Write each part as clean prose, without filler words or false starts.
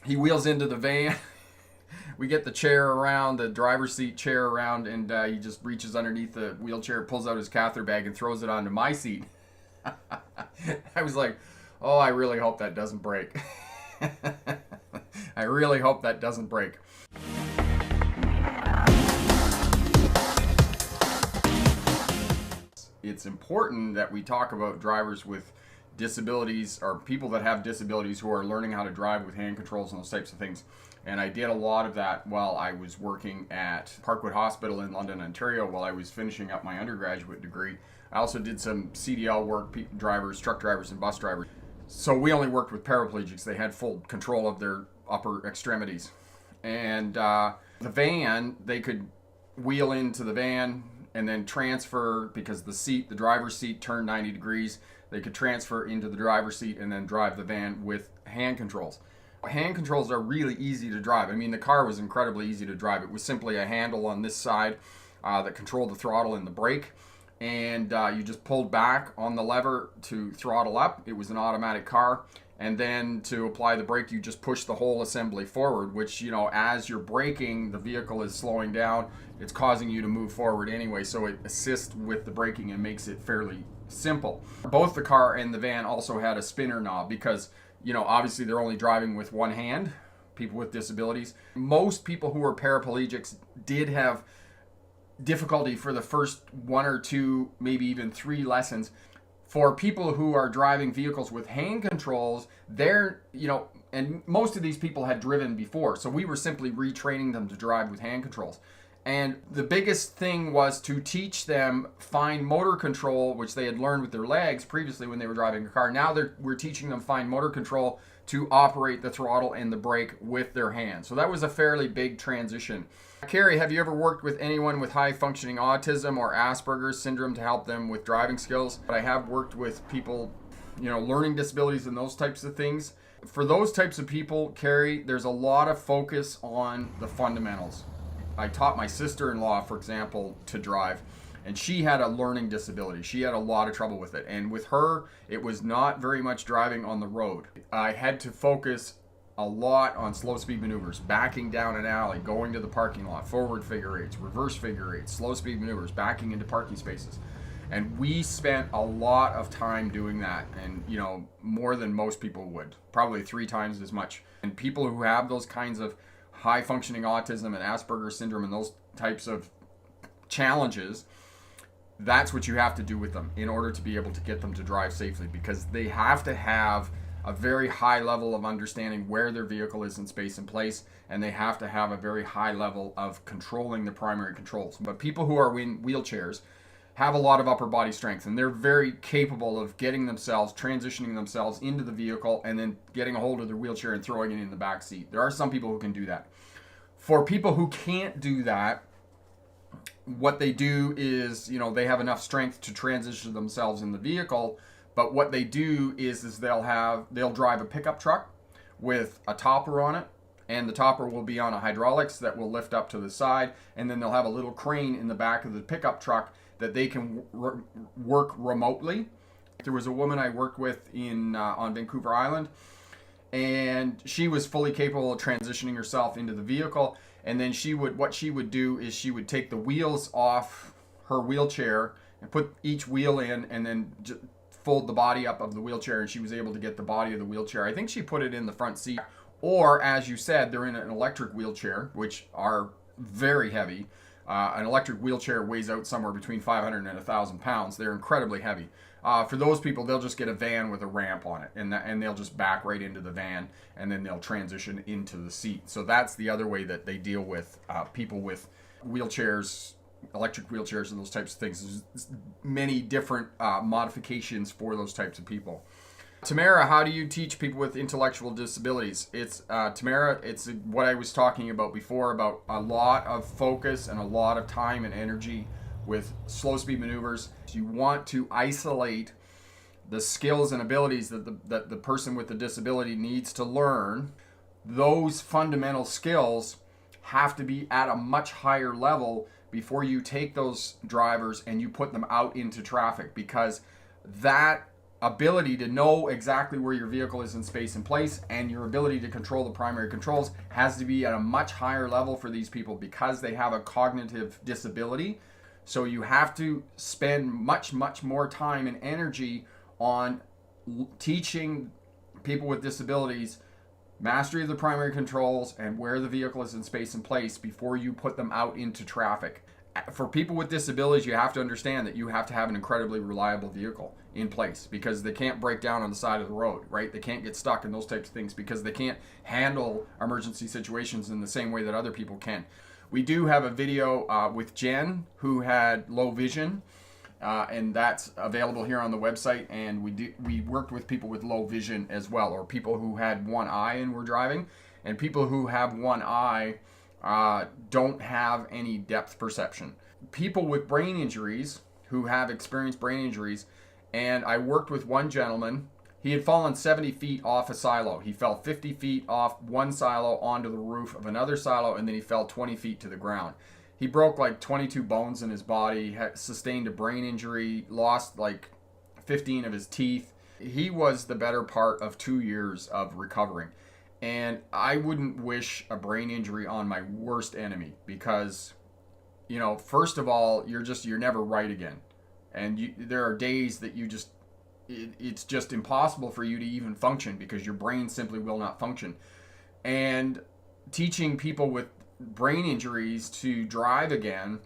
He wheels into the van. We get the chair around, the driver's seat chair around, and he just reaches underneath the wheelchair, pulls out his catheter bag, and throws it onto my seat. I was like, oh, I really hope that doesn't break. I really hope that doesn't break. It's important that we talk about drivers with disabilities or people that have disabilities who are learning how to drive with hand controls and those types of things. And I did a lot of that while I was working at Parkwood Hospital in London, Ontario, while I was finishing up my undergraduate degree. I also did some CDL work, drivers, truck drivers, and bus drivers. So we only worked with paraplegics. They had full control of their upper extremities. And the van, they could wheel into the van and then transfer, because the driver's seat turned 90 degrees. They could transfer into the driver's seat and then drive the van with hand controls. Hand controls are really easy to drive. I mean, the car was incredibly easy to drive. It was simply a handle on this side that controlled the throttle and the brake. And you just pulled back on the lever to throttle up. It was an automatic car. And then to apply the brake, you just push the whole assembly forward, which, as you're braking, the vehicle is slowing down. It's causing you to move forward anyway, so it assists with the braking and makes it fairly simple. Both the car and the van also had a spinner knob because, obviously they're only driving with one hand, people with disabilities. Most people who are paraplegics did have difficulty for the first one or two, maybe even 3 lessons. For people who are driving vehicles with hand controls, and most of these people had driven before, so we were simply retraining them to drive with hand controls. And the biggest thing was to teach them fine motor control, which they had learned with their legs previously when they were driving a car. Now we're teaching them fine motor control to operate the throttle and the brake with their hands. So that was a fairly big transition. Carrie, have you ever worked with anyone with high functioning autism or Asperger's syndrome to help them with driving skills? I have worked with people, learning disabilities and those types of things. For those types of people, Carrie, there's a lot of focus on the fundamentals. I taught my sister-in-law, for example, to drive, and she had a learning disability. She had a lot of trouble with it. And with her, it was not very much driving on the road. I had to focus a lot on slow speed maneuvers, backing down an alley, going to the parking lot, forward figure eights, reverse figure eights, slow speed maneuvers, backing into parking spaces. And we spent a lot of time doing that, and more than most people would, probably 3 times as much. And people who have those kinds of high functioning autism and Asperger's syndrome and those types of challenges, that's what you have to do with them in order to be able to get them to drive safely, because they have to have a very high level of understanding where their vehicle is in space and place, and they have to have a very high level of controlling the primary controls. But people who are in wheelchairs have a lot of upper body strength, and they're very capable of transitioning themselves into the vehicle and then getting a hold of their wheelchair and throwing it in the back seat. There are some people who can do that. For people who can't do that, what they do is, they have enough strength to transition themselves in the vehicle, but what they do is they'll drive a pickup truck with a topper on it, and the topper will be on a hydraulics that will lift up to the side, and then they'll have a little crane in the back of the pickup truck that they can work remotely. There was a woman I worked with on Vancouver Island, and she was fully capable of transitioning herself into the vehicle. And then what she would do is she would take the wheels off her wheelchair and put each wheel in, and then fold the body up of the wheelchair, and she was able to get the body of the wheelchair. I think she put it in the front seat, or as you said, they're in an electric wheelchair, which are very heavy. An electric wheelchair weighs out somewhere between 500 and 1,000 pounds. They're incredibly heavy. For those people, they'll just get a van with a ramp on it, and they'll just back right into the van, and then they'll transition into the seat. So that's the other way that they deal with people with wheelchairs, electric wheelchairs, and those types of things. There's many different modifications for those types of people. Tamara, how do you teach people with intellectual disabilities? Tamara, it's what I was talking about before, about a lot of focus and a lot of time and energy with slow speed maneuvers. You want to isolate the skills and abilities that the person with the disability needs to learn. Those fundamental skills have to be at a much higher level before you take those drivers and you put them out into traffic, because that ability to know exactly where your vehicle is in space and place, and your ability to control the primary controls has to be at a much higher level for these people because they have a cognitive disability. So you have to spend much more time and energy on teaching people with disabilities mastery of the primary controls and where the vehicle is in space and place before you put them out into traffic. For people with disabilities, you have to understand that you have to have an incredibly reliable vehicle in place because they can't break down on the side of the road, right? They can't get stuck and those types of things because they can't handle emergency situations in the same way that other people can. We do have a video with Jen who had low vision, and that's available here on the website. And we worked with people with low vision as well, or people who had one eye and were driving, and people who have one eye don't have any depth perception. People with brain injuries who have experienced brain injuries, and I worked with one gentleman. He had fallen 70 feet off a silo. He fell 50 feet off one silo onto the roof of another silo, and then he fell 20 feet to the ground. He broke like 22 bones in his body, sustained a brain injury, lost like 15 of his teeth. He was the better part of 2 years of recovering. And I wouldn't wish a brain injury on my worst enemy because, you know, first of all, you're never right again. And there are days that it's just impossible for you to even function because your brain simply will not function. And teaching people with brain injuries to drive again,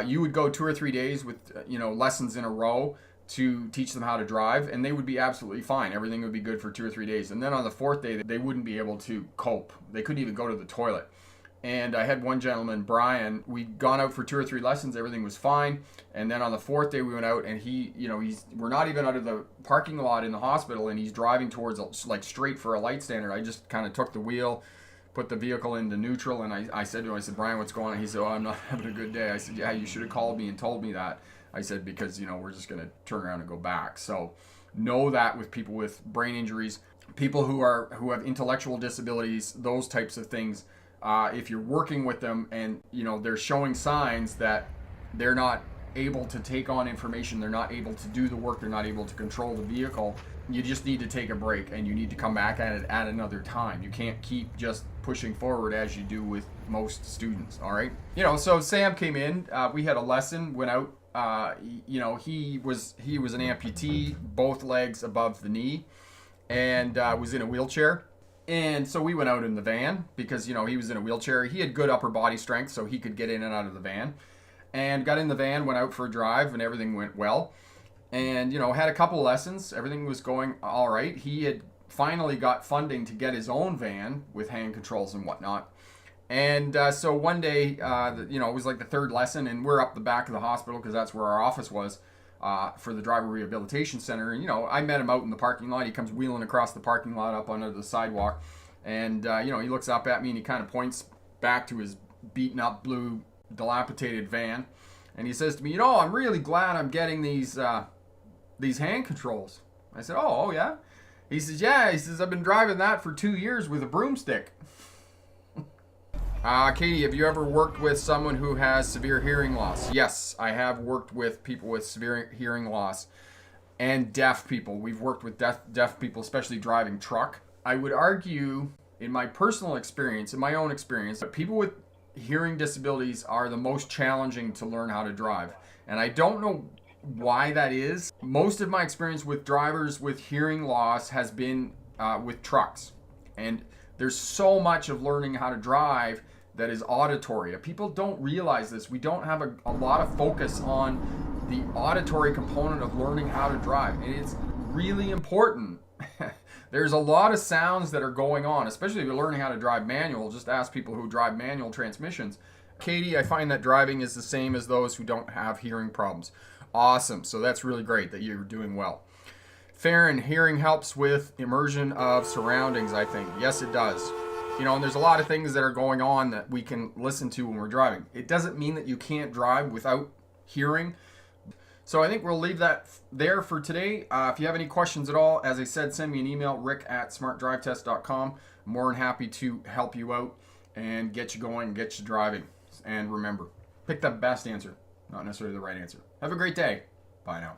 you would go 2 or 3 days with, lessons in a row to teach them how to drive, and they would be absolutely fine. Everything would be good for 2 or 3 days. And then on the 4th day, they wouldn't be able to cope. They couldn't even go to the toilet. And I had one gentleman, Brian, we'd gone out for 2 or 3 lessons, everything was fine. And then on the 4th day we went out and we're not even out of the parking lot in the hospital, and he's driving towards like straight for a light standard. I just kind of took the wheel, put the vehicle into neutral, and I said to him, Brian, what's going on? He said, oh, I'm not having a good day. I said, yeah, you should have called me and told me that. I said, because, we're just going to turn around and go back. So know that with people with brain injuries, people who have intellectual disabilities, those types of things, if you're working with them and, they're showing signs that they're not able to take on information, they're not able to do the work, they're not able to control the vehicle, you just need to take a break and you need to come back at it at another time. You can't keep just pushing forward as you do with most students, all right? So Sam came in, we had a lesson, went out, he was an amputee, both legs above the knee, and was in a wheelchair. And so we went out in the van because, he was in a wheelchair. He had good upper body strength, so he could get in and out of the van. And got in the van, went out for a drive, and everything went well. And, had a couple lessons. Everything was going all right. He had finally got funding to get his own van with hand controls and whatnot. And so one day, it was like the 3rd lesson, and we're up the back of the hospital because that's where our office was for the Driver Rehabilitation Center. And, I met him out in the parking lot. He comes wheeling across the parking lot up onto the sidewalk. And, he looks up at me and he kind of points back to his beaten up blue dilapidated van. And he says to me, I'm really glad I'm getting these hand controls. I said, oh yeah? He says, yeah. He says, I've been driving that for 2 years with a broomstick. Katie, have you ever worked with someone who has severe hearing loss? Yes, I have worked with people with severe hearing loss and deaf people. We've worked with deaf people, especially driving truck. I would argue, in my personal experience, in my own experience, that people with hearing disabilities are the most challenging to learn how to drive. And I don't know why that is. Most of my experience with drivers with hearing loss has been with trucks. And there's so much of learning how to drive that is auditory. People don't realize this. We don't have a lot of focus on the auditory component of learning how to drive. And it's really important. There's a lot of sounds that are going on, especially if you're learning how to drive manual. Just ask people who drive manual transmissions. Katie, I find that driving is the same as those who don't have hearing problems. Awesome. So that's really great that you're doing well. Farron, hearing helps with immersion of surroundings, I think. Yes, it does. And there's a lot of things that are going on that we can listen to when we're driving. It doesn't mean that you can't drive without hearing. So I think we'll leave that there for today. If you have any questions at all, as I said, send me an email, rick@smartdrivetest.com. I'm more than happy to help you out and get you going and get you driving. And remember, pick the best answer, not necessarily the right answer. Have a great day. Bye now.